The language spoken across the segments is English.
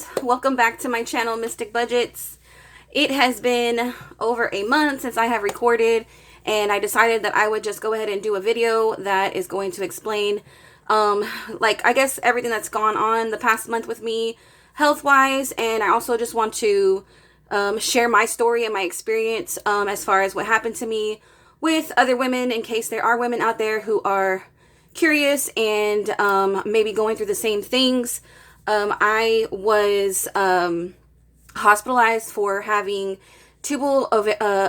guys, welcome back to my channel, Mysticbudgets. It has been over a month since I have recorded, and I decided that I would just go ahead and do a video that is going to explain like I guess everything that's gone on the past month with me health-wise, and I also just want to share my story and my experience as far as what happened to me with other women, in case there are women out there who are curious and maybe going through the same things. I was hospitalized for having Tubo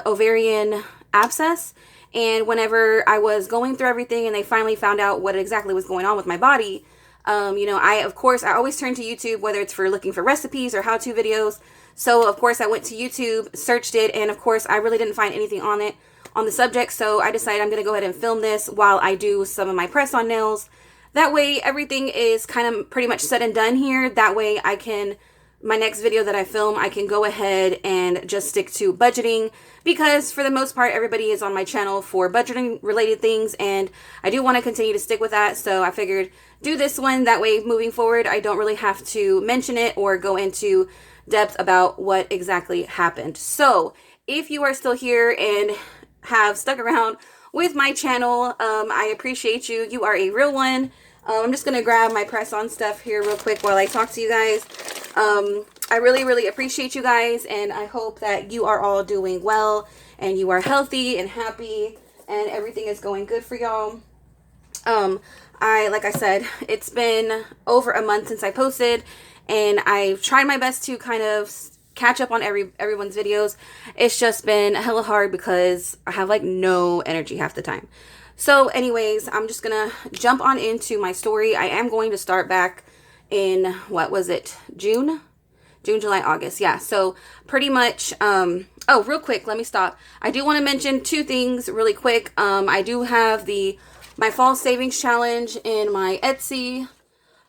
Ovarian Abscess, and whenever I was going through everything and they finally found out what exactly was going on with my body, you know, I always turn to YouTube, whether it's for looking for recipes or how-to videos. So of course I went to YouTube, searched it, and of course I really didn't find anything on the subject. So I decided I'm going to go ahead and film this while I do some of my press-on nails. That way everything is kind of pretty much said and done here. That way I can, my next video that I film, I can go ahead and just stick to budgeting, because for the most part everybody is on my channel for budgeting related things, and I do want to continue to stick with that. So I figured do this one, that way moving forward I don't really have to mention it or go into depth about what exactly happened. So if you are still here and have stuck around with my channel, I appreciate you. You are a real one. I'm just going to grab my press-on stuff here real quick while I talk to you guys. I really appreciate you guys, and I hope that you are all doing well and you are healthy and happy and everything is going good for y'all. Like I said, it's been over a month since I posted, and I've tried my best to kind of catch up on everyone's videos. It's just been hella hard because I have like no energy half the time. So anyways, I'm just gonna jump on into my story. I am going to start back in, what was it, June, July, August. Yeah, so pretty much, oh, real quick, let me stop. I do want to mention two things really quick. I do have my fall savings challenge in my Etsy.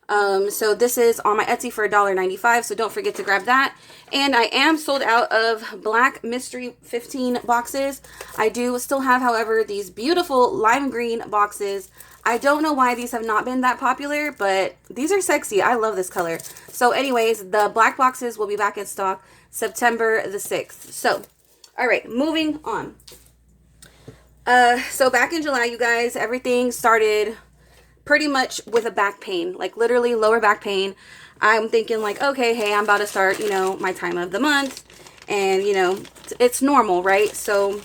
So this is on my Etsy for $1.95, so don't forget to grab that. And I am sold out of Black Mystery 15 boxes. I do still have, however, these beautiful lime green boxes. I don't know why these have not been that popular, but these are sexy. I love this color. So anyways, the black boxes will be back in stock September the 6th. So, all right, moving on. So back in July, you guys, everything started pretty much with a back pain, like literally lower back pain. I'm thinking like, okay, hey, I'm about to start, you know, my time of the month, and you know, it's normal, right? So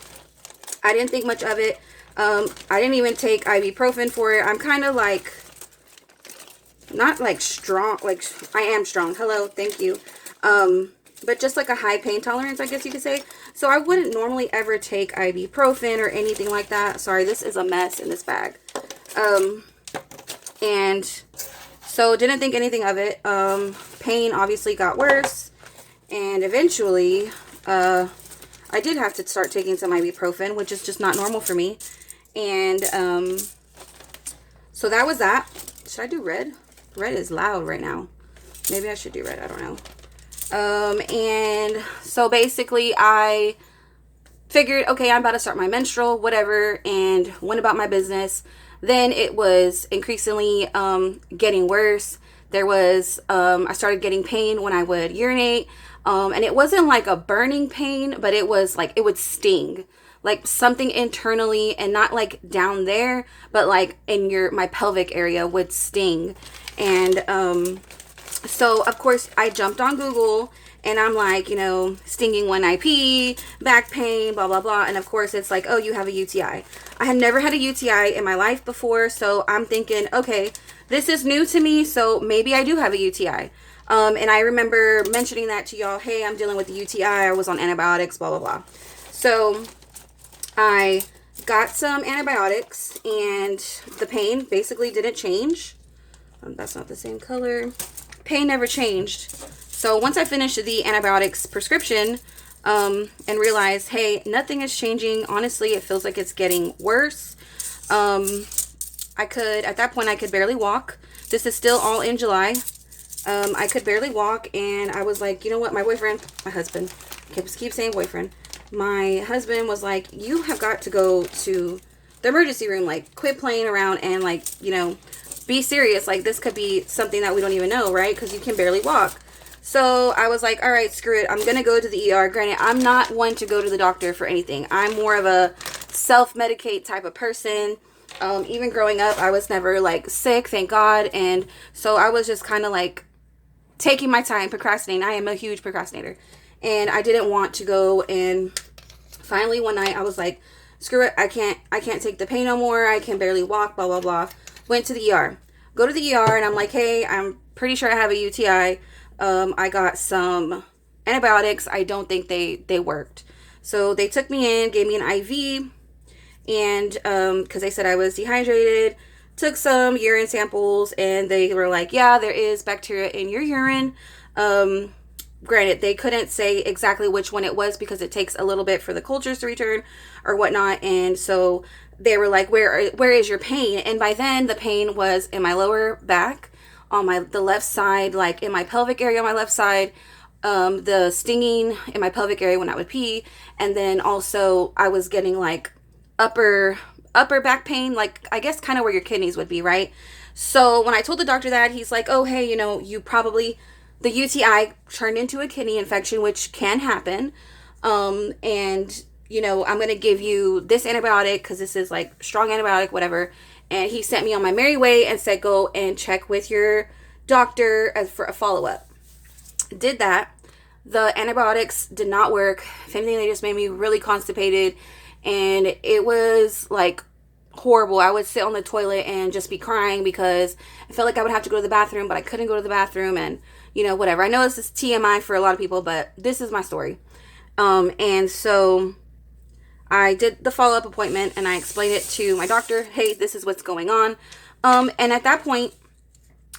I didn't think much of it. I didn't even take ibuprofen for it. I'm kind of like, not like strong, like I am strong. Hello, thank you. But just like a high pain tolerance, I guess you could say. So I wouldn't normally ever take ibuprofen or anything like that. Sorry, this is a mess in this bag. And so didn't think anything of it. Pain obviously got worse, and eventually I did have to start taking some ibuprofen, which is just not normal for me. And so that was that. Should I do red? Red is loud right now. Maybe I should do red, I don't know. And so basically I figured, okay, I'm about to start my menstrual, whatever, and went about my business. Then it was increasingly getting worse. There was, I started getting pain when I would urinate. And it wasn't like a burning pain, but it was like, it would sting. Like something internally, and not like down there, but like in my pelvic area would sting. And so of course I jumped on Google, and I'm like, you know, stinging when I pee, back pain, blah, blah, blah. And of course it's like, oh, you have a UTI. I had never had a UTI in my life before. So I'm thinking, okay, this is new to me, so maybe I do have a UTI. And I remember mentioning that to y'all. Hey, I'm dealing with a UTI. I was on antibiotics, blah, blah, blah. So I got some antibiotics, and the pain basically didn't change. That's not the same color. Pain never changed. So once I finished the antibiotics prescription and realized, hey, nothing is changing. Honestly, it feels like it's getting worse. At that point, I could barely walk. This is still all in July. I could barely walk, and I was like, you know what? My husband, keep saying boyfriend. My husband was like, you have got to go to the emergency room. Like, quit playing around and, like, you know, be serious. Like, this could be something that we don't even know, right? Because you can barely walk. So I was like, all right, screw it. I'm going to go to the ER. Granted, I'm not one to go to the doctor for anything. I'm more of a self-medicate type of person. Even growing up, I was never like sick, thank God. And so I was just kind of like taking my time, procrastinating. I am a huge procrastinator. And I didn't want to go. And finally one night I was like, screw it. I can't take the pain no more. I can barely walk, blah, blah, blah. Went to the ER. Go to the ER and I'm like, hey, I'm pretty sure I have a UTI. I got some antibiotics. I don't think they worked. So they took me in, gave me an IV. And because they said I was dehydrated, took some urine samples, and they were like, yeah, there is bacteria in your urine. Granted, they couldn't say exactly which one it was because it takes a little bit for the cultures to return or whatnot. And so they were like, where is your pain? And by then the pain was in my lower back, on the left side, like in my pelvic area on my left side, the stinging in my pelvic area when I would pee. And then also I was getting like upper back pain, like I guess kind of where your kidneys would be, right? So when I told the doctor that, he's like, oh, hey, you probably, the UTI turned into a kidney infection, which can happen. And I'm going to give you this antibiotic because this is like strong antibiotic, whatever. And he sent me on my merry way and said, go and check with your doctor for a follow-up. Did that. The antibiotics did not work. If anything, they just made me really constipated. And it was like horrible. I would sit on the toilet and just be crying because I felt like I would have to go to the bathroom, but I couldn't go to the bathroom, and whatever. I know this is TMI for a lot of people, but this is my story. And so I did the follow-up appointment and I explained it to my doctor. Hey, this is what's going on. And at that point,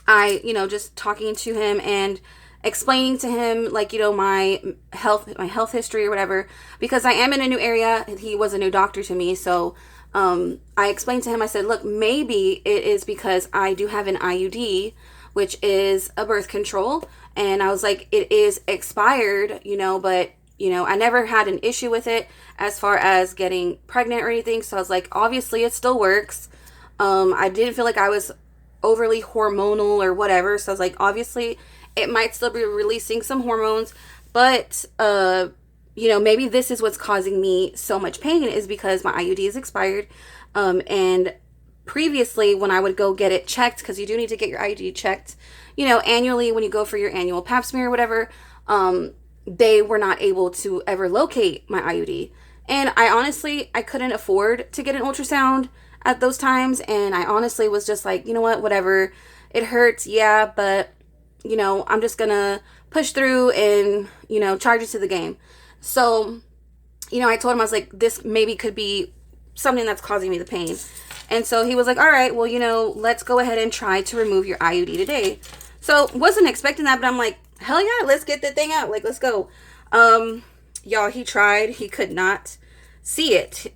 I, just talking to him and explaining to him like, my health history or whatever, because I am in a new area. He was a new doctor to me. So, I explained to him, I said, look, maybe it is because I do have an IUD, which is a birth control. And I was like, it is expired, but I never had an issue with it as far as getting pregnant or anything. So I was like, obviously it still works. I didn't feel like I was overly hormonal or whatever. So I was like, obviously it might still be releasing some hormones, but, maybe this is what's causing me so much pain is because my IUD is expired. And previously when I would go get it checked, because you do need to get your IUD checked, annually when you go for your annual pap smear or whatever, they were not able to ever locate my IUD. And I couldn't afford to get an ultrasound at those times. And I honestly was just like, whatever, it hurts. Yeah. But I'm just gonna push through and, charge it to the game. So, I told him, I was like, this maybe could be something that's causing me the pain. And so he was like, all right, well, let's go ahead and try to remove your IUD today. So wasn't expecting that, but I'm like, hell yeah, let's get the thing out. Like, let's go. Y'all, he tried, he could not see it.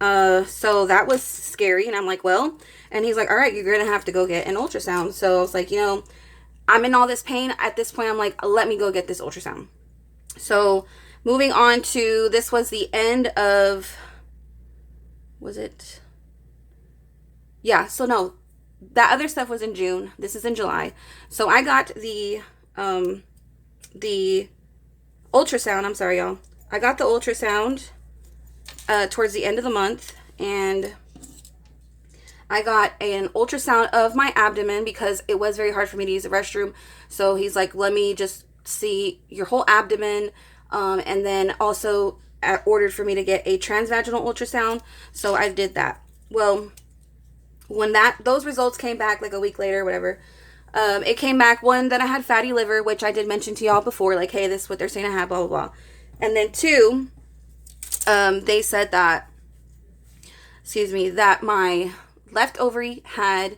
So that was scary. And I'm like, well, and he's like, all right, you're going to have to go get an ultrasound. So I was like, I'm in all this pain. At this point, I'm like, let me go get this ultrasound. So moving on to, this was the end of, was it? Yeah, so no, that other stuff was in June. This is in July. So I got the ultrasound. I'm sorry, y'all. I got the ultrasound towards the end of the month, and I got an ultrasound of my abdomen because it was very hard for me to use the restroom. So he's like, let me just see your whole abdomen. And then also ordered for me to get a transvaginal ultrasound. So I did that. Well, when those results came back like a week later, whatever, it came back, one, that I had fatty liver, which I did mention to y'all before, like, hey, this is what they're saying I have, blah, blah, blah. And then two, they said that, that my left ovary had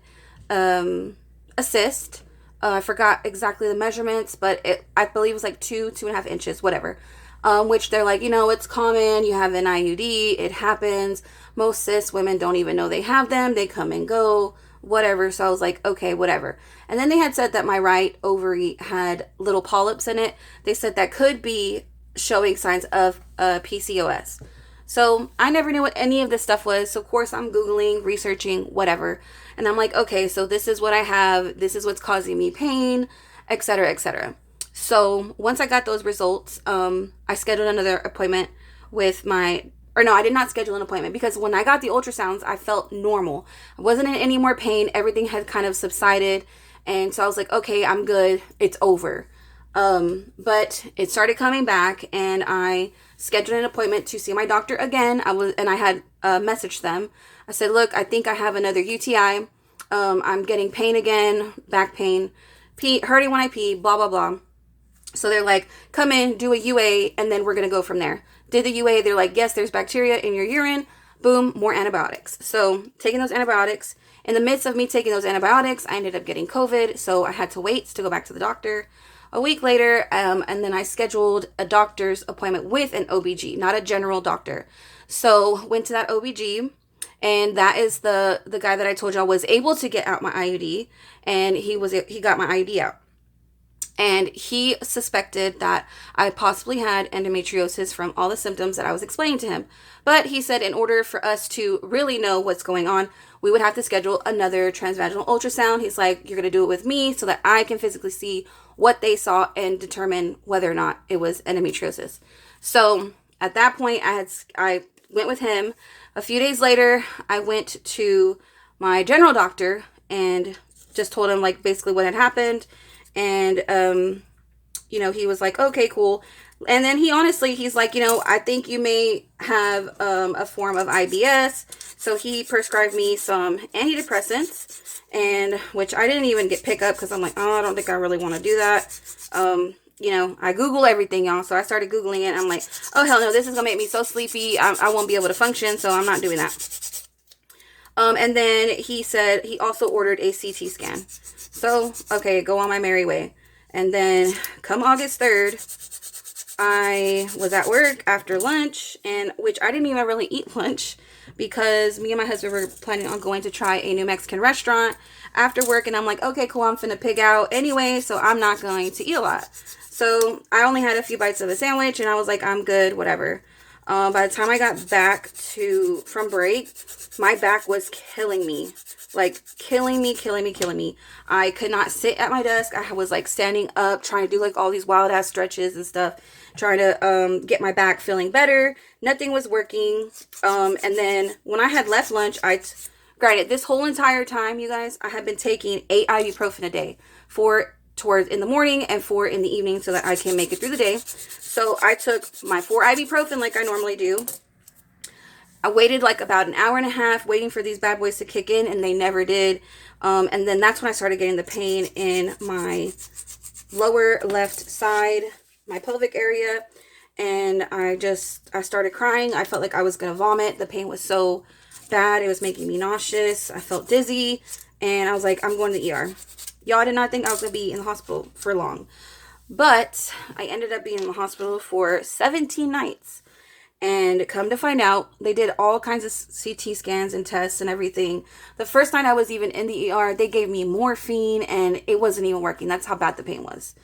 a cyst. I forgot exactly the measurements, but I believe it was like 2.5 inches, whatever. Which they're like, it's common. You have an IUD. It happens. Most cis women don't even know they have them. They come and go, whatever. So I was like, okay, whatever. And then they had said that my right ovary had little polyps in it. They said that could be showing signs of PCOS. So I never knew what any of this stuff was. So of course I'm Googling, researching, whatever. And I'm like, okay, so this is what I have. This is what's causing me pain, etc., etc. So once I got those results, I scheduled another appointment with no, I did not schedule an appointment because when I got the ultrasounds, I felt normal. I wasn't in any more pain. Everything had kind of subsided. And so I was like, okay, I'm good. It's over. But it started coming back, and I scheduled an appointment to see my doctor again. I had messaged them. I said, look, I think I have another UTI. I'm getting pain again, back pain, hurting when I pee, blah, blah, blah. So they're like, come in, do a UA, and then we're going to go from there. Did the UA, they're like, yes, there's bacteria in your urine. Boom, more antibiotics. So taking those antibiotics, in the midst of me taking those antibiotics, I ended up getting COVID. So I had to wait to go back to the doctor a week later. And then I scheduled a doctor's appointment with an OBG, not a general doctor. So went to that OBG. And that is the guy that I told y'all was able to get out my IUD. And he got my IUD out. And he suspected that I possibly had endometriosis from all the symptoms that I was explaining to him. But he said in order for us to really know what's going on, we would have to schedule another transvaginal ultrasound. He's like, you're going to do it with me so that I can physically see what they saw and determine whether or not it was endometriosis. So at that point, I went with him. A few days later, I went to my general doctor and just told him like basically what had happened. And, he was like, okay, cool. And then he's like, I think you may have a form of IBS. So he prescribed me some antidepressants, and which I didn't even pick up because I'm like, oh, I don't think I really want to do that. I Google everything, y'all. So I started Googling it. I'm like, oh, hell no, this is going to make me so sleepy. I won't be able to function. So I'm not doing that. And then he said he also ordered a CT scan. So, okay, go on my merry way. And then come August 3rd, I was at work after lunch, which I didn't even really eat lunch because me and my husband were planning on going to try a new Mexican restaurant after work. And I'm like, okay, cool, I'm finna pig out anyway, so I'm not going to eat a lot. So I only had a few bites of a sandwich, and I was like, I'm good, whatever. By the time I got back from break, my back was killing me. Like, killing me. I could not sit at my desk. I was, like, standing up, trying to do, like, all these wild-ass stretches and stuff, trying to get my back feeling better. Nothing was working. And then when I had left lunch, granted, this whole entire time, you guys, I had been taking 8 ibuprofen a day. 4 towards in the morning and 4 in the evening so that I can make it through the day. So I took my 4 ibuprofen like I normally do. I waited like about an hour and a half waiting for these bad boys to kick in, and they never did. And then that's when I started getting the pain in my lower left side, my pelvic area. And I started crying. I felt like I was going to vomit. The pain was so bad. It was making me nauseous. I felt dizzy. And I was like, I'm going to the ER. Y'all did not think I was going to be in the hospital for long. But I ended up being in the hospital for 17 nights. And come to find out, they did all kinds of CT scans and tests and everything. The first night I was even in the ER, they gave me morphine and it wasn't even working. That's how bad the pain was.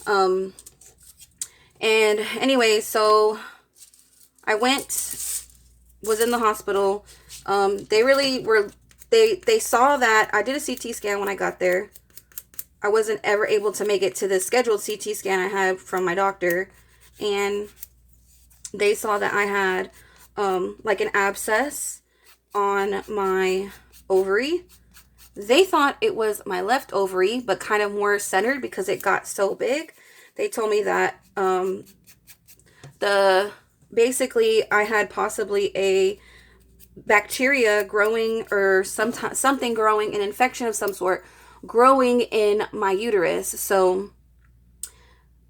And anyway, so I was in the hospital. They saw that I did a CT scan when I got there. I wasn't ever able to make it to the scheduled CT scan I had from my doctor. And they saw that I had like an abscess on my ovary. They thought it was my left ovary, but kind of more centered because it got so big. They told me that basically I had possibly a bacteria growing or something growing, an infection of some sort growing in my uterus. So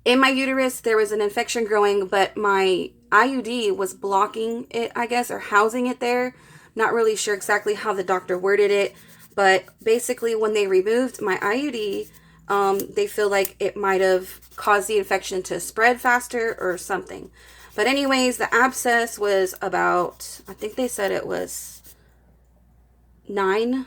in my uterus, there was an infection growing, but my IUD was blocking it, I guess, or housing it there. Not really sure exactly how the doctor worded it, but basically when they removed my IUD, they feel like it might have caused the infection to spread faster or something. But anyways, the abscess was about, I think they said it was 9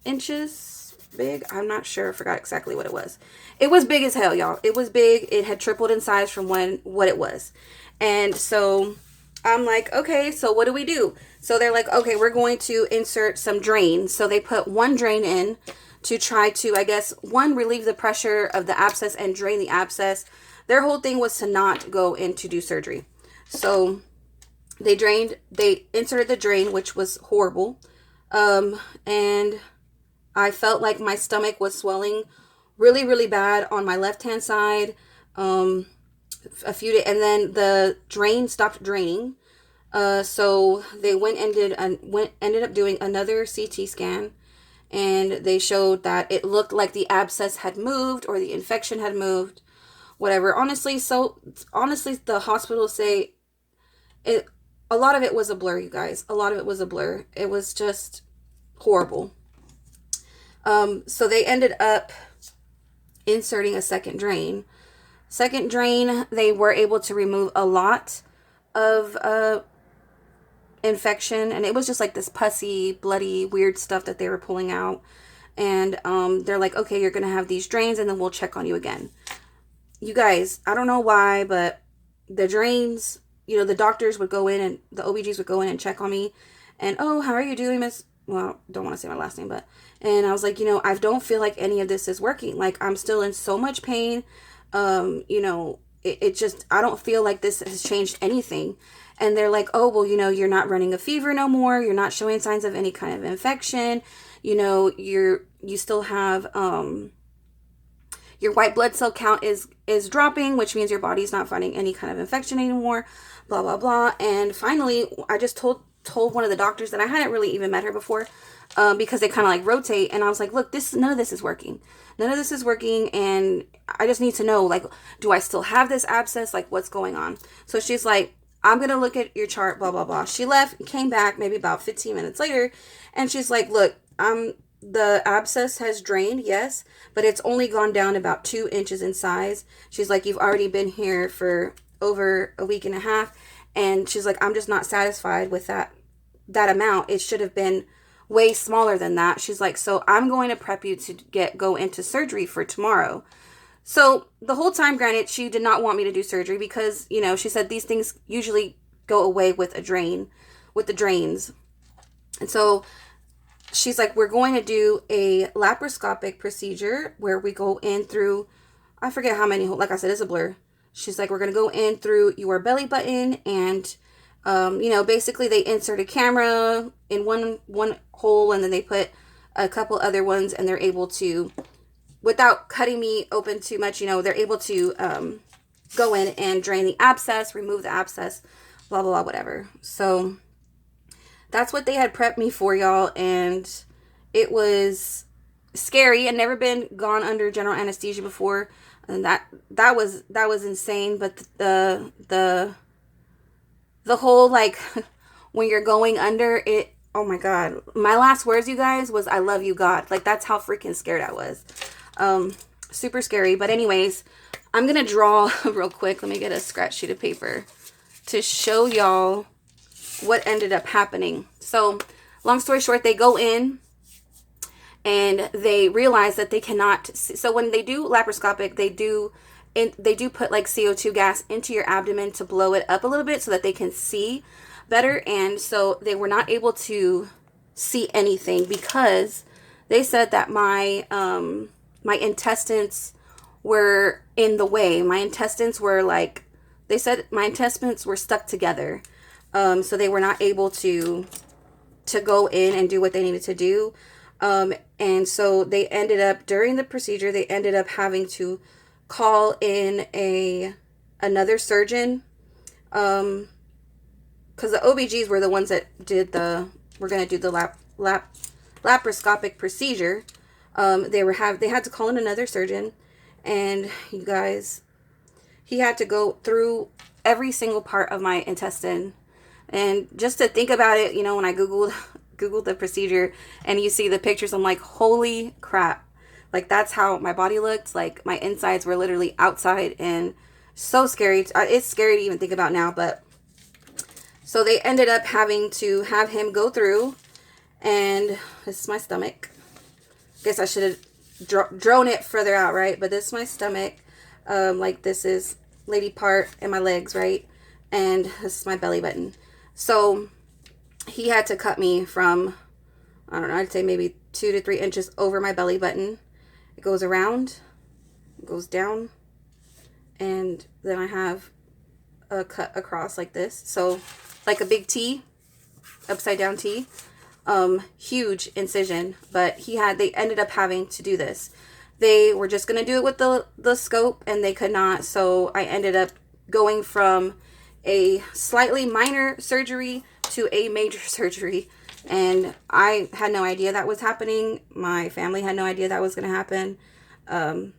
inches big. I'm not sure. I forgot exactly what it was. It was big as hell, y'all. It was big. It had tripled in size from what it was. And so I'm like, okay, so what do we do? So they're like, okay, we're going to insert some drains. So they put one drain in to try to, I guess, one, relieve the pressure of the abscess and drain the abscess. Their whole thing was to not go in to do surgery. So they inserted the drain, which was horrible. And I felt like my stomach was swelling really, really bad on my left-hand side. And then the drain stopped draining. So they ended up doing another CT scan, and they showed that it looked like the abscess had moved or the infection had moved, whatever. Honestly, the hospitals say a lot of it was a blur, you guys. A lot of it was a blur. It was just horrible. So they ended up inserting a second drain. They were able to remove a lot of infection, and it was just like this pussy, bloody, weird stuff that they were pulling out. And they're like, okay, you're gonna have these drains, and then we'll check on you again. You guys, I don't know why, but the drains, you know, the doctors would go in, and the OBGs would go in and check on me, and, oh, how are you doing, miss? Well, don't want to say my last name, and I was like, you know, I don't feel like any of this is working. Like, I'm still in so much pain. You know, it just, I don't feel like this has changed anything. And they're like, oh, well, you know, you're not running a fever no more. You're not showing signs of any kind of infection. You know, you still have, your white blood cell count is dropping, which means your body's not fighting any kind of infection anymore, blah, blah, blah. And finally, I just told one of the doctors that I hadn't really even met her before, because they kind of like rotate. And I was like, look, none of this is working. None of this is working. And I just need to know, like, do I still have this abscess? Like, what's going on? So she's like, I'm going to look at your chart, blah, blah, blah. She left, came back maybe about 15 minutes later. And she's like, look, the abscess has drained, yes, but it's only gone down about 2 inches in size. She's like, you've already been here for over a week and a half. And she's like, I'm just not satisfied with that amount. It should have been way smaller than that. She's like, so I'm going to prep you to go into surgery for tomorrow. So the whole time, granted, she did not want me to do surgery because, you know, she said these things usually go away with the drains. And so she's like, we're going to do a laparoscopic procedure where we go in through, I forget how many, like I said, it's a blur. She's like, we're going to go in through your belly button, and, you know, basically they insert a camera in one hole, and then they put a couple other ones, and they're able to, without cutting me open too much, you know, they're able to go in and drain the abscess, remove the abscess, blah, blah, blah, whatever. So that's what they had prepped me for, y'all. And it was scary. I'd never been gone under general anesthesia before. And that was insane. But the whole, like, when you're going under it, oh my God. My last words, you guys, was, I love you, God. Like, that's how freaking scared I was. Super scary. But anyways, I'm going to draw real quick. Let me get a scratch sheet of paper to show y'all what ended up happening. So, long story short, they go in and they realize that they cannot see. So when they do laparoscopic, they do put like CO2 gas into your abdomen to blow it up a little bit so that they can see better. And so they were not able to see anything because they said that my intestines were in the way. My intestines were like, they said my intestines were stuck together. So they were not able to go in and do what they needed to do. And so they ended up, during the procedure, they ended up having to call in another surgeon. Because the OBGs were the ones that were going to do the laparoscopic procedure. They had to call in another surgeon. And you guys, he had to go through every single part of my intestine. And just to think about it, you know, when I Googled the procedure and you see the pictures, I'm like, holy crap. Like, that's how my body looked. Like, my insides were literally outside, and so scary. It's scary to even think about now. But so they ended up having to have him go through, and this is my stomach. Guess I should have drawn it further out, right? But this is my stomach. Like, this is lady part and my legs, right? And this is my belly button. So he had to cut me from I don't know, I'd say maybe 2 to 3 inches over my belly button. It goes around, it goes down, and then I have a cut across like this. So like a big T, upside down T. Huge incision, but they ended up having to do this. They were just going to do it with the scope, and they could not. So I ended up going from a slightly minor surgery to a major surgery. And I had no idea that was happening. My family had no idea that was going to happen.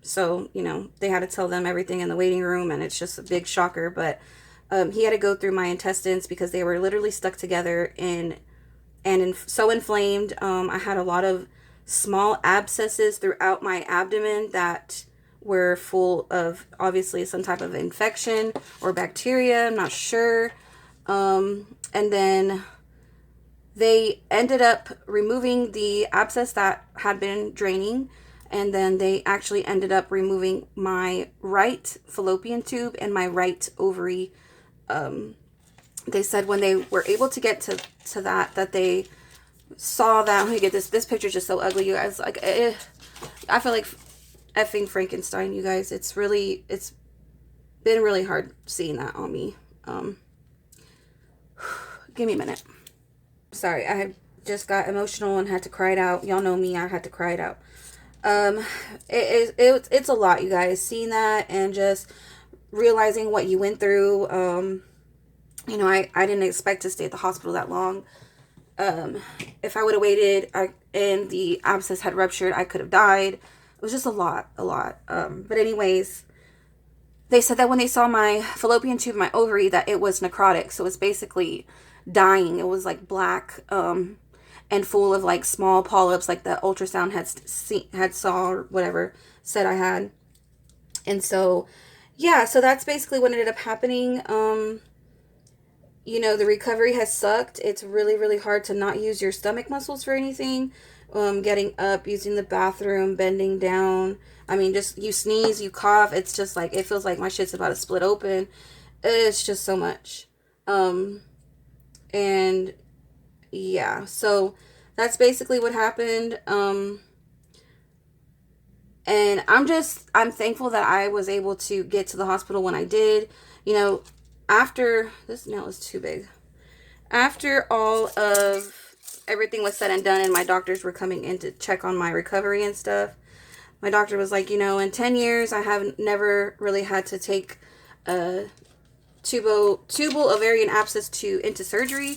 So, you know, they had to tell them everything in the waiting room, and it's just a big shocker. But he had to go through my intestines because they were literally stuck together so inflamed. I had a lot of small abscesses throughout my abdomen that were full of obviously some type of infection or bacteria. I'm not sure. And then they ended up removing the abscess that had been draining. And then they actually ended up removing my right fallopian tube and my right ovary. They said when they were able to get to that they saw that. Let me get this picture's just so ugly, you guys. Like, I feel like effing Frankenstein, you guys. It's been really hard seeing that on me. Give me a minute. Sorry, I had just got emotional and had to cry it out. Y'all know me, I had to cry it out. It's a lot, you guys, seeing that and just realizing what you went through. You know, I didn't expect to stay at the hospital that long. If I would have waited and the abscess had ruptured, I could have died. It was just a lot. But anyways, they said that when they saw my fallopian tube, my ovary, that it was necrotic. So it's basically dying. It was like black, and full of like small polyps, like the ultrasound had saw or whatever said I had. And so, yeah, so that's basically what ended up happening. You know, the recovery has sucked. It's really, really hard to not use your stomach muscles for anything. Getting up, using the bathroom, bending down. I mean, just you sneeze, you cough. It's just like, it feels like my shit's about to split open. It's just so much. And yeah, so that's basically what happened. And I'm thankful that I was able to get to the hospital when I did. You know, after this nail is too big. After all of everything was said and done and my doctors were coming in to check on my recovery and stuff, my doctor was like, you know, in 10 years, I have never really had to take a Tubo Ovarian Abscess into surgery.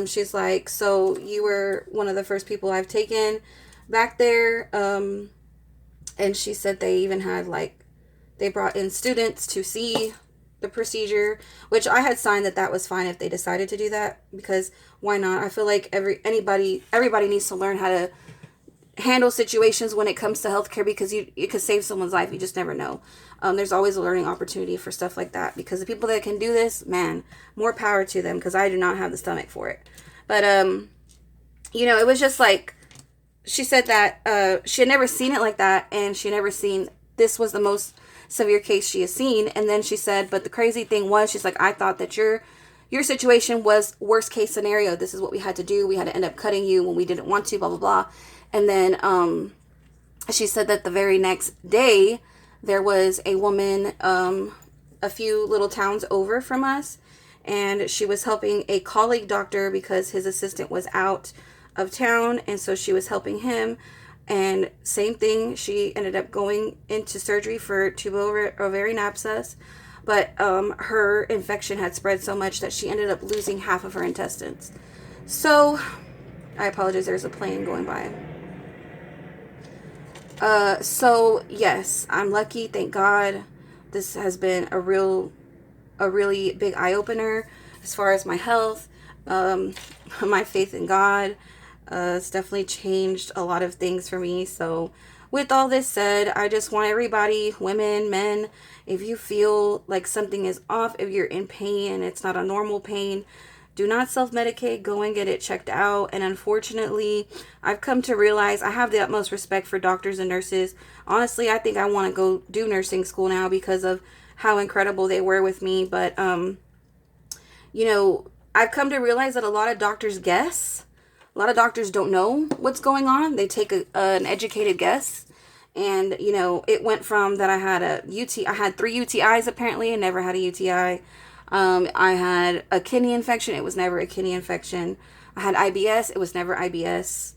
She's like, so you were one of the first people I've taken back there. And she said they even had they brought in students to see the procedure, which I had signed that was fine if they decided to do that, because why not? I feel like everybody needs to learn how to handle situations when it comes to healthcare, because it could save someone's life. You just never know. There's always a learning opportunity for stuff like that, because the people that can do this, man, more power to them, because I do not have the stomach for it. But you know, it was just like, she said that she had never seen it like that, and she had never seen, this was the most severe case she has seen. And then she said, but the crazy thing was, she's like, I thought that your situation was worst case scenario. This is what we had to do. We had to end up cutting you when we didn't want to, blah, blah, blah. And then she said that the very next day, there was a woman a few little towns over from us, and she was helping a colleague doctor because his assistant was out of town, and so she was helping him. And same thing, she ended up going into surgery for Tubo Ovarian Abscess, but her infection had spread so much that she ended up losing half of her intestines. So, I apologize, there's a plane going by. So yes, I'm lucky, thank God. This has been a really big eye-opener as far as my health, my faith in God. It's definitely changed a lot of things for me. So with all this said, I just want everybody, women, men, if you feel like something is off, if you're in pain and it's not a normal pain, do not self-medicate. Go and get it checked out. And unfortunately, I've come to realize I have the utmost respect for doctors and nurses. Honestly, I think I want to go do nursing school now because of how incredible they were with me. But, you know, I've come to realize that a lot of doctors guess. a lot of doctors don't know what's going on. They take an educated guess. And, you know, it went from that I had I had 3 UTIs apparently and never had a UTI. I had a kidney infection. It was never a kidney infection. I had IBS. It was never IBS.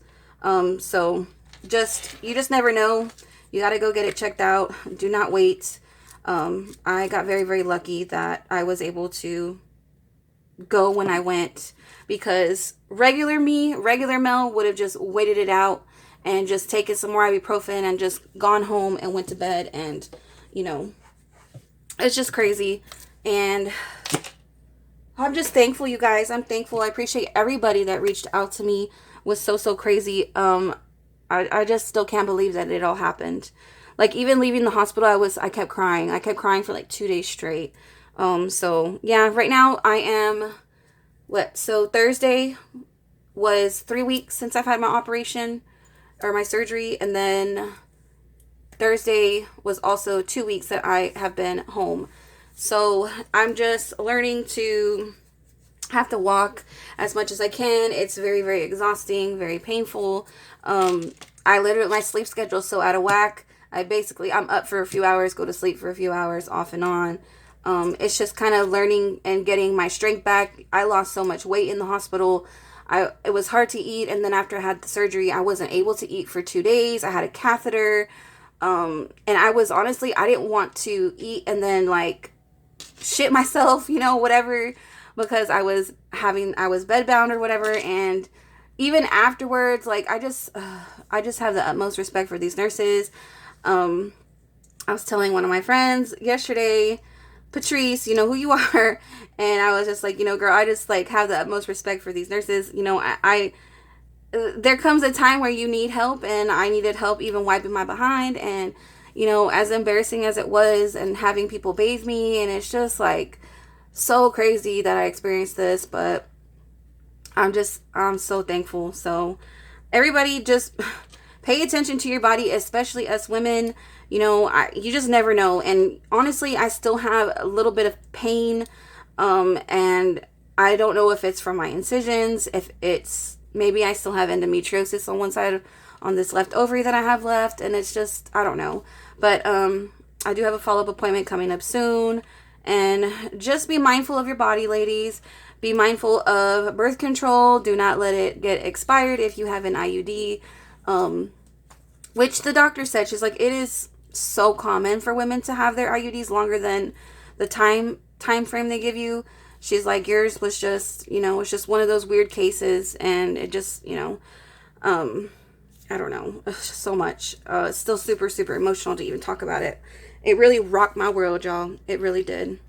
So you just never know. You got to go get it checked out. Do not wait. I got very, very lucky that I was able to go when I went, because regular Mel would have just waited it out and just taken some more ibuprofen and just gone home and went to bed. And, you know, it's just crazy. And I'm just thankful, you guys. I'm thankful. I appreciate everybody that reached out to me. It was so crazy. I just still can't believe that it all happened. Like, even leaving the hospital, I kept crying. I kept crying for like 2 days straight. So yeah, right now I am, so Thursday was 3 weeks since I've had my operation or my surgery. And then Thursday was also 2 weeks that I have been home. So I'm just learning to have to walk as much as I can. It's very, very exhausting, very painful. My sleep schedule is so out of whack. I'm up for a few hours, go to sleep for a few hours, off and on. It's just kind of learning and getting my strength back. I lost so much weight in the hospital. It was hard to eat. And then after I had the surgery, I wasn't able to eat for 2 days. I had a catheter. And I didn't want to eat and then like shit myself, you know, whatever, because I was bedbound or whatever. And even afterwards, like, I just have the utmost respect for these nurses. I was telling one of my friends yesterday, Patrice, you know who you are. And I was just like, you know, girl, I just like have the utmost respect for these nurses. You know, there comes a time where you need help, and I needed help even wiping my behind. And, you know, as embarrassing as it was, and having people bathe me, and it's just like so crazy that I experienced this, but I'm so thankful. So everybody just pay attention to your body, especially us women. You know, you just never know. And honestly, I still have a little bit of pain. And I don't know if it's from my incisions, if it's, maybe I still have endometriosis on one side on this left ovary that I have left. And it's just, I don't know. But, I do have a follow-up appointment coming up soon. And just be mindful of your body, ladies. Be mindful of birth control. Do not let it get expired if you have an IUD. Which the doctor said, she's like, it is so common for women to have their IUDs longer than the time frame they give you. She's like, yours was just, you know, it's just one of those weird cases, and it just, you know, I don't know, it's just so much. It's still super, super emotional to even talk about it. It really rocked my world, y'all. It really did.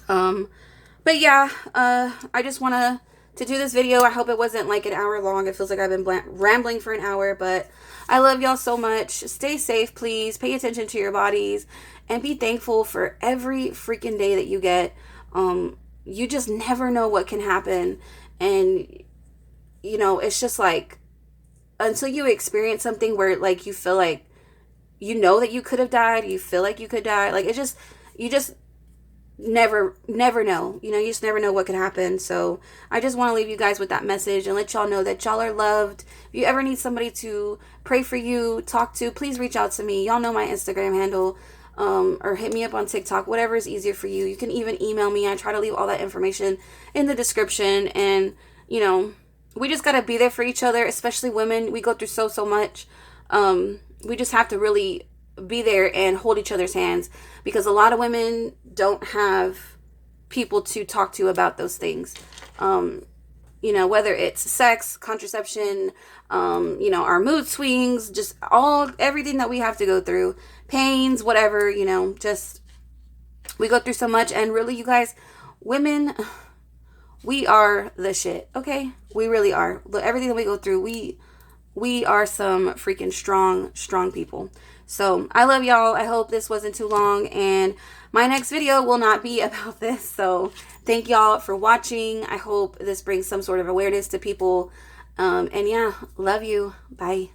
But yeah, I just want to do this video. I hope it wasn't like an hour long. It feels like I've been rambling for an hour, but I love y'all so much. Stay safe, please. Pay attention to your bodies, and be thankful for every freaking day that you get. You just never know what can happen. And, you know, it's just like, until you experience something where like you feel like, you know, that you could have died, you feel like you could die, like, you just never know. You know, you just never know what could happen. So I just want to leave you guys with that message and let y'all know that y'all are loved. If you ever need somebody to pray for you, talk to, please reach out to me. Y'all know my Instagram handle, or hit me up on TikTok, whatever is easier for you. You can even email me. I try to leave all that information in the description. And, you know, we just got to be there for each other, especially women. We go through so much. We just have to really be there and hold each other's hands, because a lot of women don't have people to talk to about those things. You know, whether it's sex, contraception, you know, our mood swings, just everything that we have to go through, pains, whatever, you know, just, we go through so much. And really, you guys, women, we are the shit. Okay. We really are. Everything that we go through, we are some freaking strong people. So I love y'all. I hope this wasn't too long, and my next video will not be about this. So thank y'all for watching. I hope this brings some sort of awareness to people. And yeah, love you. Bye.